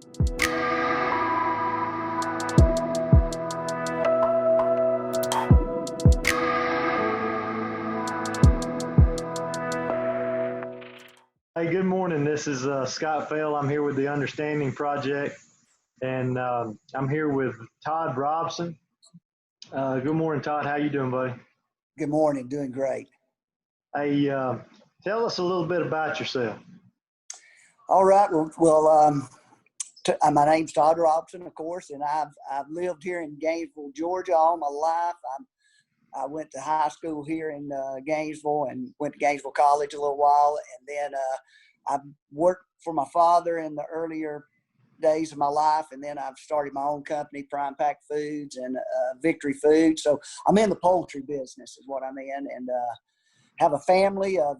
Hey, good morning. This is Scott Fell. I'm here with the Understanding Project, and I'm here with Todd Robson. Good morning, Todd. How you doing, buddy? Good morning. Doing great. Hey, tell us a little bit about yourself. All right. My name's Todd Robson, of course, and I've lived here in Gainesville, Georgia, all my life. I went to high school here in Gainesville and went to Gainesville College a little while, and then I've worked for my father in the earlier days of my life, and then I've started my own company, Prime Pack Foods and Victory Foods. So I'm in the poultry business is what I'm in, and have a family of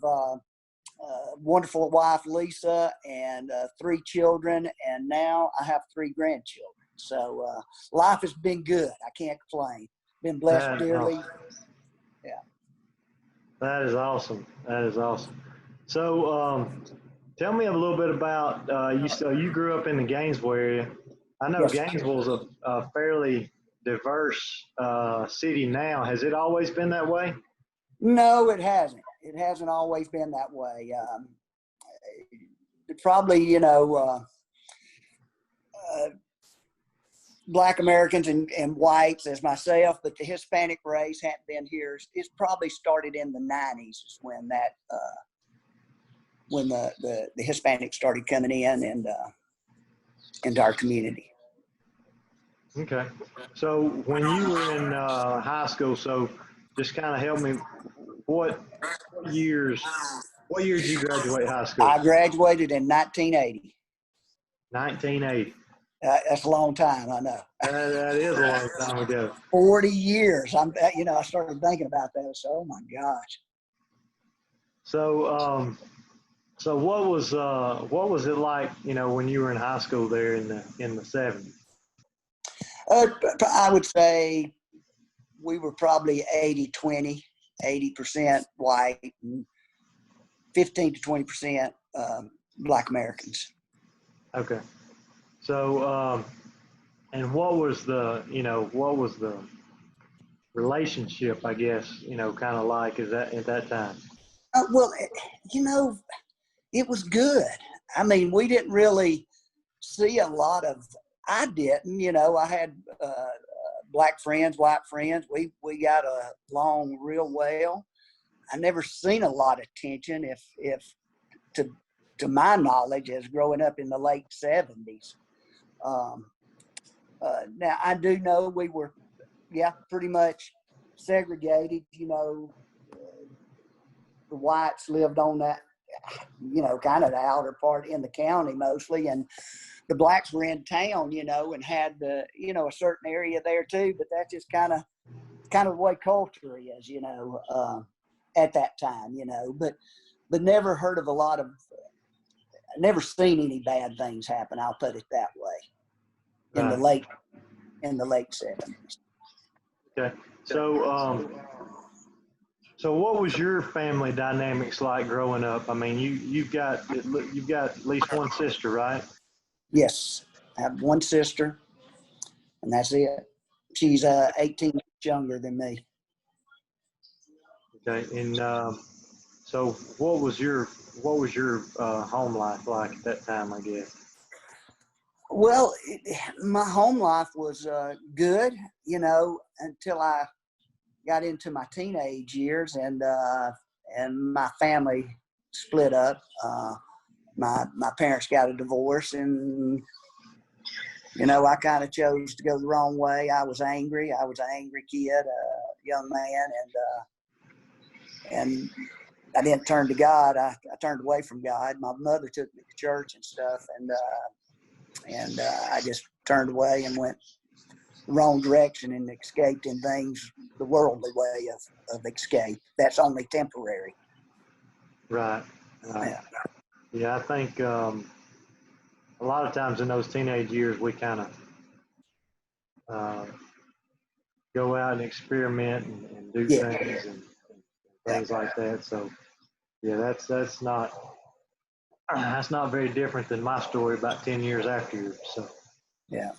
wonderful wife, Lisa, and 3 children, and now I have 3 grandchildren. So life has been good. I can't complain. Been blessed dearly. Awesome. Yeah. That is awesome. That is awesome. So tell me a little bit about you grew up in the Gainesville area. I know Yes. Gainesville is a fairly diverse city now. Has it always been that way? No, it hasn't. It hasn't always been that way. Probably, Black Americans and whites as myself, but the Hispanic race hadn't been here. It's probably started in the 90s is when that when the Hispanics started coming in and into our community. Okay. So when you were in high school, so just kind of help me, what years did you graduate high school? I graduated in 1980. 1980. That's a long time, I know. That is a long time ago. 40 years. I started thinking about that. So, oh my gosh. So, so what was it like, when you were in high school there in the 70s? I would say we were probably 80-20, 80% white, and 15 to 20% Black Americans. Okay. So, and what was the relationship, I guess, kind of like at that time? Well, it was good. I mean, we didn't really see a lot of, I didn't, I had Black friends, white friends. We got along real well. I never seen a lot of tension if to my knowledge as growing up in the late 70s. Now I do know we were, pretty much segregated. The whites lived on that, kind of the outer part in the county mostly, and the blacks were in town, and had a certain area there too. But that's just kind of the way culture is, at that time, but never heard of a lot of, never seen any bad things happen. I'll put it that way. In the late 70s. Okay. So, so what was your family dynamics like growing up? I mean, you've got at least one sister, right? Yes, I have one sister, and that's it. She's 18 years younger than me. Okay. And so, what was your home life like at that time, I guess? Well, my home life was good, until I got into my teenage years, and my family split up. My parents got a divorce, and I kind of chose to go the wrong way. I was angry. I was an angry kid, young man, and I didn't turn to God. I turned away from God. My mother took me to church and stuff, and I just turned away and went the wrong direction and escaped in things, the worldly way of escape. That's only temporary. Right. Yeah, I think a lot of times in those teenage years, we kind of go out and experiment and do things and things like that. So, yeah, that's not That's not very different than my story about 10 years after yours. So, Yeah.